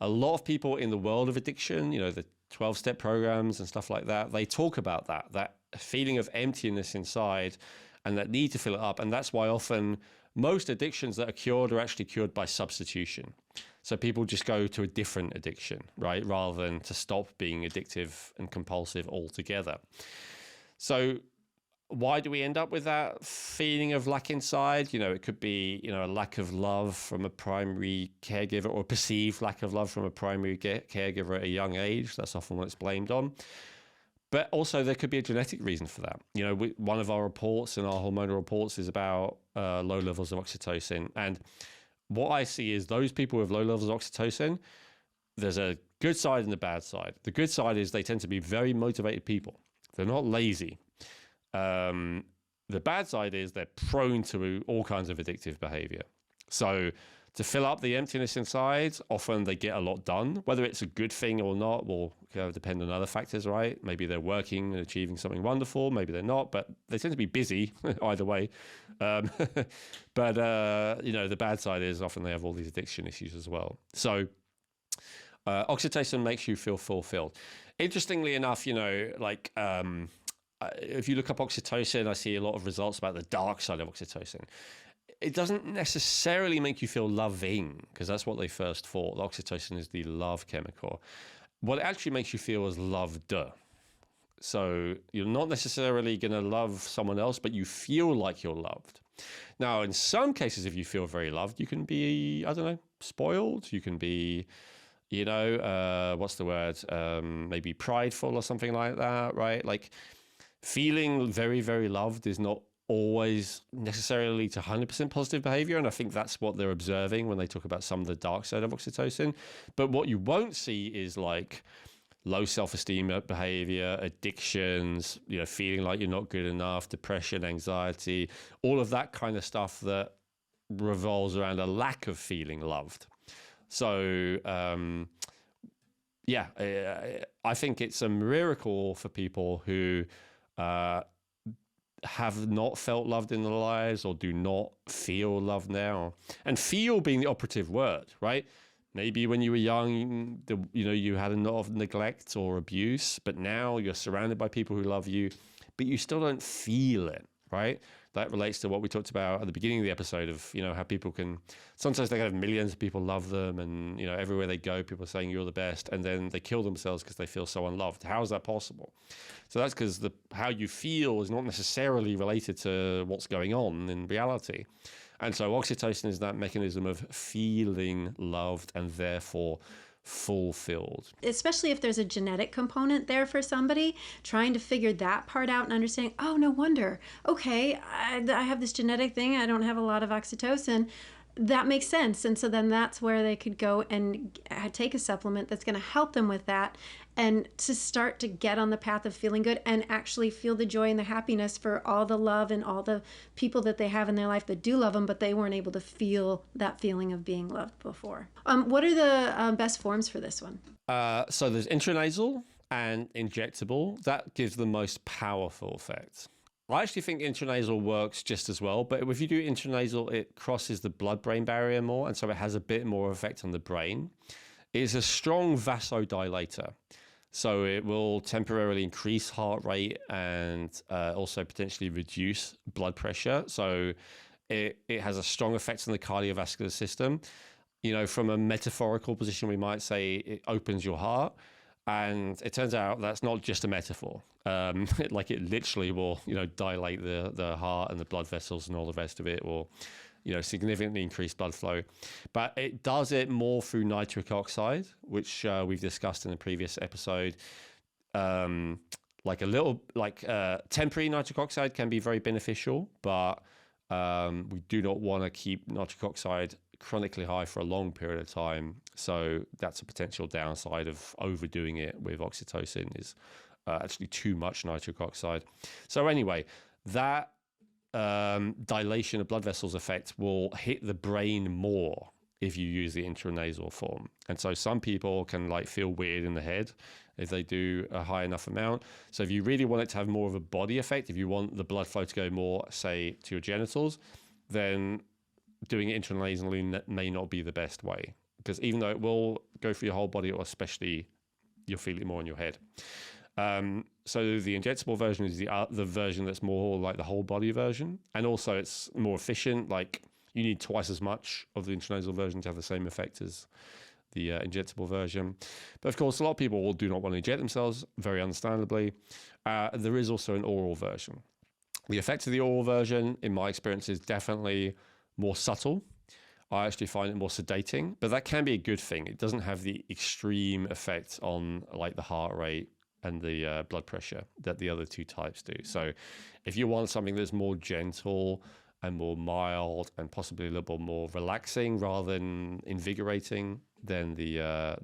A lot of people in the world of addiction, the 12-step programs and stuff like that, they talk about that feeling of emptiness inside and that need to fill it up. And that's why often most addictions that are cured are actually cured by substitution. So people just go to a different addiction, right? Rather than to stop being addictive and compulsive altogether. So why do we end up with that feeling of lack inside? It could be, a lack of love from a primary caregiver or perceived lack of love from a primary caregiver at a young age. That's often what it's blamed on. But also there could be a genetic reason for that. One of our reports in our hormonal reports is about low levels of oxytocin. And what I see is those people with low levels of oxytocin, there's a good side and a bad side. The good side is they tend to be very motivated people. They're not lazy. The bad side is they're prone to all kinds of addictive behavior. So to fill up the emptiness inside, often they get a lot done. Whether it's a good thing or not will depend on other factors, right? Maybe they're working and achieving something wonderful. Maybe they're not, but they tend to be busy either way. But the bad side is often they have all these addiction issues as well. So oxytocin makes you feel fulfilled. Interestingly enough, if you look up oxytocin, I see a lot of results about the dark side of oxytocin. It doesn't necessarily make you feel loving, because that's what they first thought. Oxytocin is the love chemical. What it actually makes you feel is loved. So you're not necessarily going to love someone else, but you feel like you're loved. Now, in some cases, if you feel very loved, you can be, spoiled. You can be, what's the word? Maybe prideful or something like that, right? Like, feeling very, very loved is not always necessarily to 100% positive behavior. And I think that's what they're observing when they talk about some of the dark side of oxytocin. But what you won't see is like low self-esteem behavior, addictions, feeling like you're not good enough, depression, anxiety, all of that kind of stuff that revolves around a lack of feeling loved. So, I think it's a miracle for people who have not felt loved in their lives or do not feel loved now. And feel being the operative word, right? Maybe when you were young, you had a lot of neglect or abuse, but now you're surrounded by people who love you, but you still don't feel it, right? That relates to what we talked about at the beginning of the episode of, how people can, sometimes they have millions of people love them and, everywhere they go, people are saying you're the best, and then they kill themselves because they feel so unloved. How is that possible? So that's because how you feel is not necessarily related to what's going on in reality. And so oxytocin is that mechanism of feeling loved and therefore fulfilled. Especially if there's a genetic component there for somebody, trying to figure that part out and understanding, oh, no wonder. Okay, I have this genetic thing. I don't have a lot of oxytocin. That makes sense. And so then that's where they could go and take a supplement that's going to help them with that and to start to get on the path of feeling good and actually feel the joy and the happiness for all the love and all the people that they have in their life that do love them, but they weren't able to feel that feeling of being loved before. What are the best forms for this one? So there's intranasal and injectable. That gives the most powerful effect. I actually think intranasal works just as well, but if you do intranasal, it crosses the blood-brain barrier more, and so it has a bit more effect on the brain. It's a strong vasodilator, so it will temporarily increase heart rate and also potentially reduce blood pressure. So it has a strong effect on the cardiovascular system. from a metaphorical position, we might say it opens your heart. And it turns out that's not just a metaphor. Like it literally will, dilate the heart and the blood vessels and all the rest of it, or, significantly increase blood flow. But it does it more through nitric oxide, which we've discussed in the previous episode. Temporary nitric oxide can be very beneficial, but we do not want to keep nitric oxide chronically high for a long period of time. So that's a potential downside of overdoing it with oxytocin, is actually too much nitric oxide. So anyway, that dilation of blood vessels effect will hit the brain more if you use the intranasal form. And so some people can feel weird in the head if they do a high enough amount. So if you really want it to have more of a body effect, if you want the blood flow to go more, say, to your genitals, then doing it intranasally may not be the best way, because even though it will go through your whole body, or especially you'll feel it more in your head. So the injectable version is the version that's more like the whole body version, and also it's more efficient. You need twice as much of the intranasal version to have the same effect as the injectable version. But of course, a lot of people do not want to inject themselves, very understandably. There is also an oral version. The effect of the oral version, in my experience, is definitely more subtle. I actually find it more sedating, but that can be a good thing. It doesn't have the extreme effect on the heart rate and the blood pressure that the other two types do. So if you want something that's more gentle and more mild and possibly a little bit more relaxing rather than invigorating, then the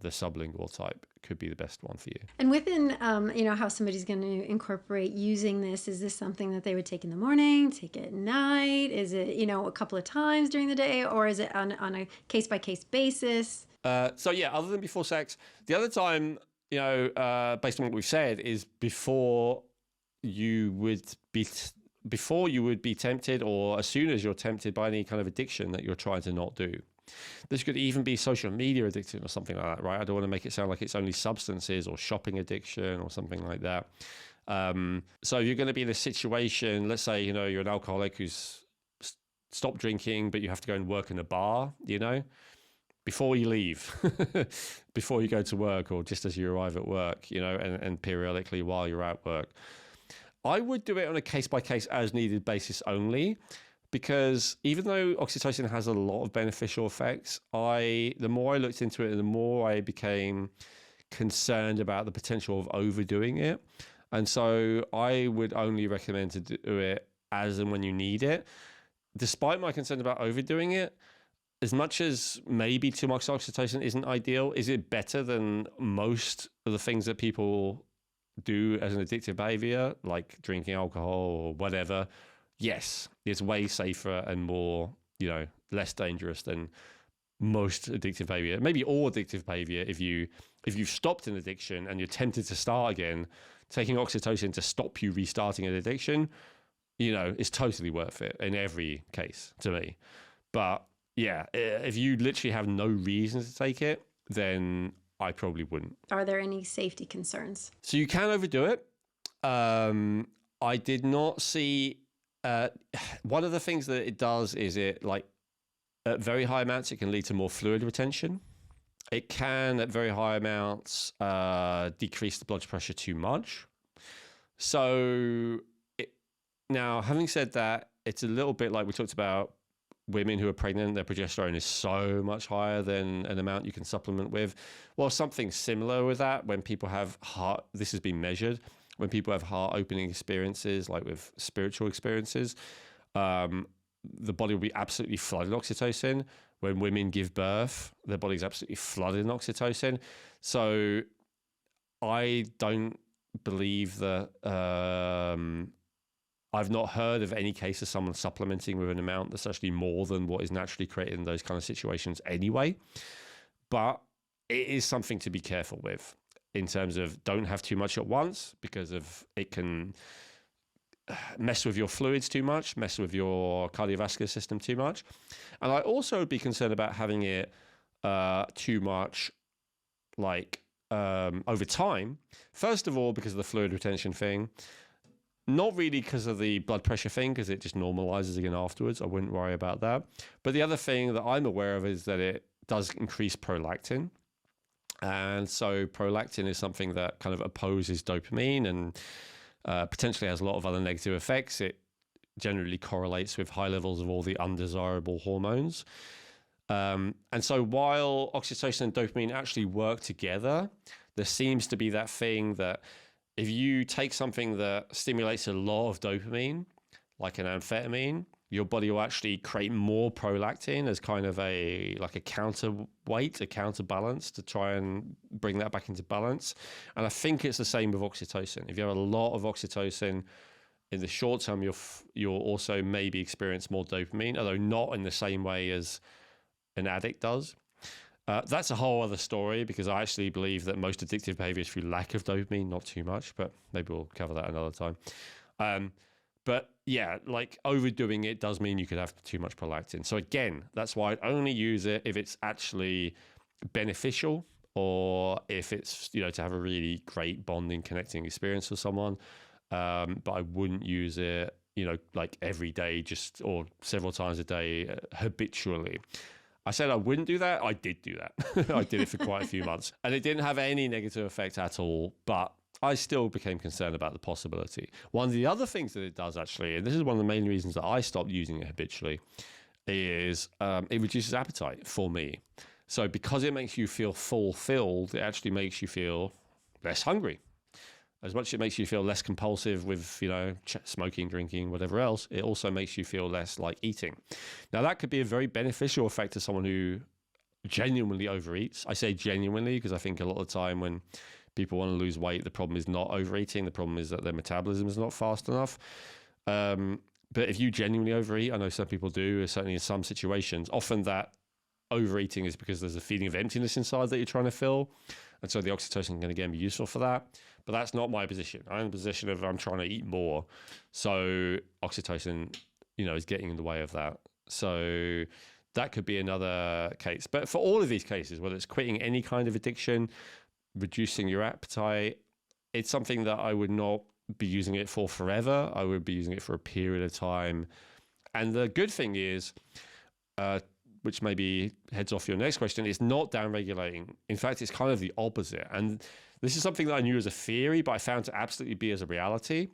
sublingual type could be the best one for you. And within, how somebody's going to incorporate using this, is this something that they would take in the morning, take at night? Is it, a couple of times during the day, or is it on a case-by-case basis? Other than before sex, the other time, based on what we've said, is before you would be tempted, or as soon as you're tempted by any kind of addiction that you're trying to not do. This could even be social media addiction or something like that, right? I don't want to make it sound like it's only substances or shopping addiction or something like that. So if you're going to be in a situation, let's say, you're an alcoholic who's stopped drinking, but you have to go and work in a bar, before you leave, before you go to work, or just as you arrive at work, and periodically while you're at work. I would do it on a case-by-case as needed basis only, because even though oxytocin has a lot of beneficial effects, the more I looked into it, the more I became concerned about the potential of overdoing it. And so I would only recommend to do it as and when you need it. Despite my concern about overdoing it, as much as maybe too much oxytocin isn't ideal, is it better than most of the things that people do as an addictive behavior, like drinking alcohol or whatever? Yes, it's way safer and more, less dangerous than most addictive behavior. Maybe all addictive behavior. If you've stopped an addiction and you're tempted to start again, taking oxytocin to stop you restarting an addiction, is totally worth it in every case to me. But yeah, if you literally have no reason to take it, then I probably wouldn't. Are there any safety concerns? So you can overdo it. I did not see. One of the things that it does is at very high amounts, it can lead to more fluid retention. It can, at very high amounts, decrease the blood pressure too much. So now, having said that, it's a little bit like we talked about women who are pregnant, their progesterone is so much higher than an amount you can supplement with. Well, something similar with that, when people have this has been measured, when people have heart-opening experiences, like with spiritual experiences, the body will be absolutely flooded in oxytocin. When women give birth, their body's absolutely flooded in oxytocin. So I don't believe that I've not heard of any case of someone supplementing with an amount that's actually more than what is naturally created in those kind of situations anyway. But it is something to be careful with, in terms of don't have too much at once, because it can mess with your fluids too much, mess with your cardiovascular system too much. And I also would be concerned about having it too much over time. First of all, because of the fluid retention thing. Not really because of the blood pressure thing, because it just normalizes again afterwards. I wouldn't worry about that. But the other thing that I'm aware of is that it does increase prolactin. And so prolactin is something that kind of opposes dopamine and potentially has a lot of other negative effects. It generally correlates with high levels of all the undesirable hormones. And so while oxytocin and dopamine actually work together, there seems to be that thing that if you take something that stimulates a lot of dopamine, like an amphetamine, your body will actually create more prolactin as kind of a counterweight, a counterbalance to try and bring that back into balance. And I think it's the same with oxytocin. If you have a lot of oxytocin in the short term, you'll also maybe experience more dopamine, although not in the same way as an addict does. That's a whole other story, because I actually believe that most addictive behavior is through lack of dopamine, not too much, but maybe we'll cover that another time. But yeah, like overdoing it does mean you could have too much prolactin. So again, that's why I'd only use it if it's actually beneficial, or if it's, to have a really great bonding, connecting experience with someone. But I wouldn't use it, like every day, or several times a day, habitually. I said I wouldn't do that. I did do that. I did it for quite a few months, and it didn't have any negative effect at all. But I still became concerned about the possibility. One of the other things that it does, actually, and this is one of the main reasons that I stopped using it habitually, is it reduces appetite for me. So because it makes you feel fulfilled, it actually makes you feel less hungry. As much as it makes you feel less compulsive with, smoking, drinking, whatever else, it also makes you feel less like eating. Now, that could be a very beneficial effect to someone who genuinely overeats. I say genuinely because I think a lot of the time when people want to lose weight, the problem is not overeating. The problem is that their metabolism is not fast enough. But if you genuinely overeat, I know some people do, certainly in some situations, often that overeating is because there's a feeling of emptiness inside that you're trying to fill. And so the oxytocin can again be useful for that. But that's not my position. I'm in the position of I'm trying to eat more. So oxytocin, is getting in the way of that. So that could be another case. But for all of these cases, whether it's quitting any kind of addiction, reducing your appetite, it's something that I would not be using it for forever. I would be using it for a period of time. And the good thing is, which maybe heads off your next question, it's not downregulating. In fact, it's kind of the opposite. And this is something that I knew as a theory, but I found to absolutely be as a reality.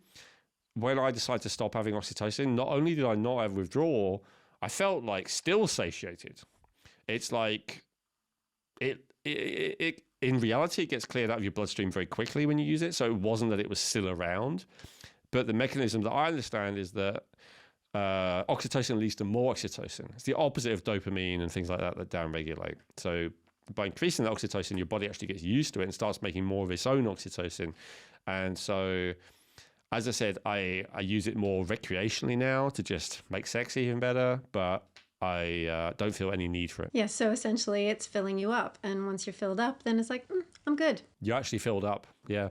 When I decided to stop having oxytocin, not only did I not have withdrawal, I felt like still satiated. It's like it in reality, it gets cleared out of your bloodstream very quickly when you use it. So it wasn't that it was still around. But the mechanism that I understand is that oxytocin leads to more oxytocin. It's the opposite of dopamine and things like that downregulate. So by increasing the oxytocin, your body actually gets used to it and starts making more of its own oxytocin. And so, as I said, I use it more recreationally now to just make sex even better, but I don't feel any need for it. Yeah, so essentially it's filling you up. And once you're filled up, then it's like, I'm good. You're actually filled up, yeah.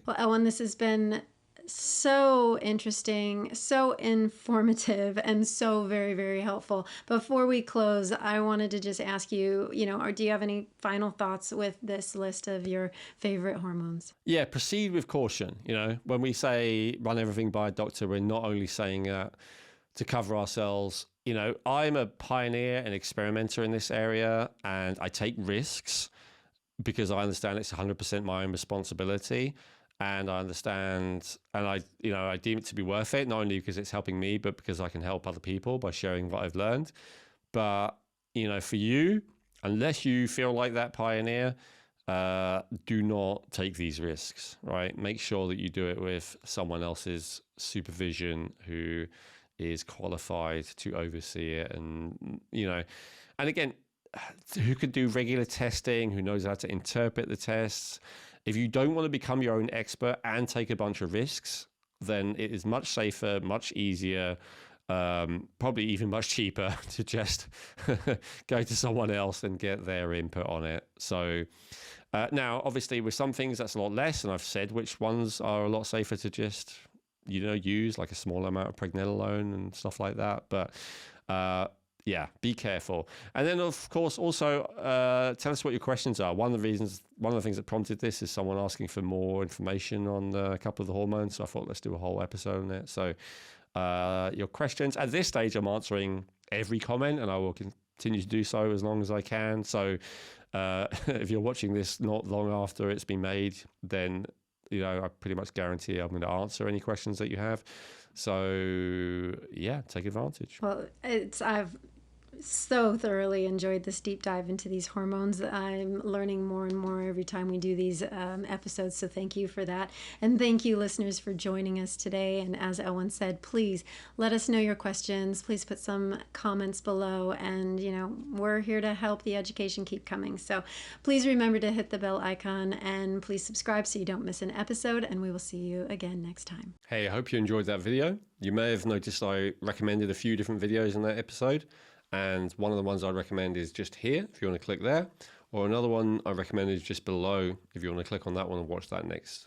Well, Elwin, this has been so interesting, so informative, and so very, very helpful. Before we close, I wanted to just ask you, or do you have any final thoughts with this list of your favorite hormones? Yeah, proceed with caution. When we say run everything by a doctor, we're not only saying that to cover ourselves. I'm a pioneer and experimenter in this area, and I take risks because I understand it's 100% my own responsibility. And I understand, and I deem it to be worth it, not only because it's helping me, but because I can help other people by sharing what I've learned. But, for you, unless you feel like that pioneer, do not take these risks, right? Make sure that you do it with someone else's supervision who is qualified to oversee it. And, and again, who can do regular testing, who knows how to interpret the tests. If you don't want to become your own expert and take a bunch of risks, then it is much safer, much easier, probably even much cheaper to just go to someone else and get their input on it. So now, obviously, with some things, that's a lot less. And I've said which ones are a lot safer to just, use, like a small amount of pregnenolone and stuff like that. But yeah, be careful. And then, of course, also tell us what your questions are. One of the things that prompted this is someone asking for more information on a couple of the hormones. So I thought, let's do a whole episode on it. So your questions. At this stage, I'm answering every comment, and I will continue to do so as long as I can. So if you're watching this not long after it's been made, then I pretty much guarantee I'm going to answer any questions that you have. So yeah, take advantage. Well, I've so thoroughly enjoyed this deep dive into these hormones. I'm learning more and more every time we do these episodes, so thank you for that. And thank you, listeners, for joining us today. And as Elwin said, please let us know your questions. Please put some comments below, and we're here to help the education keep coming. So please remember to hit the bell icon, and please subscribe so you don't miss an episode, and we will see you again next time. Hey, I hope you enjoyed that video. You may have noticed I recommended a few different videos in that episode. And one of the ones I'd recommend is just here, if you want to click there. Or another one I recommend is just below, if you want to click on that one and watch that next.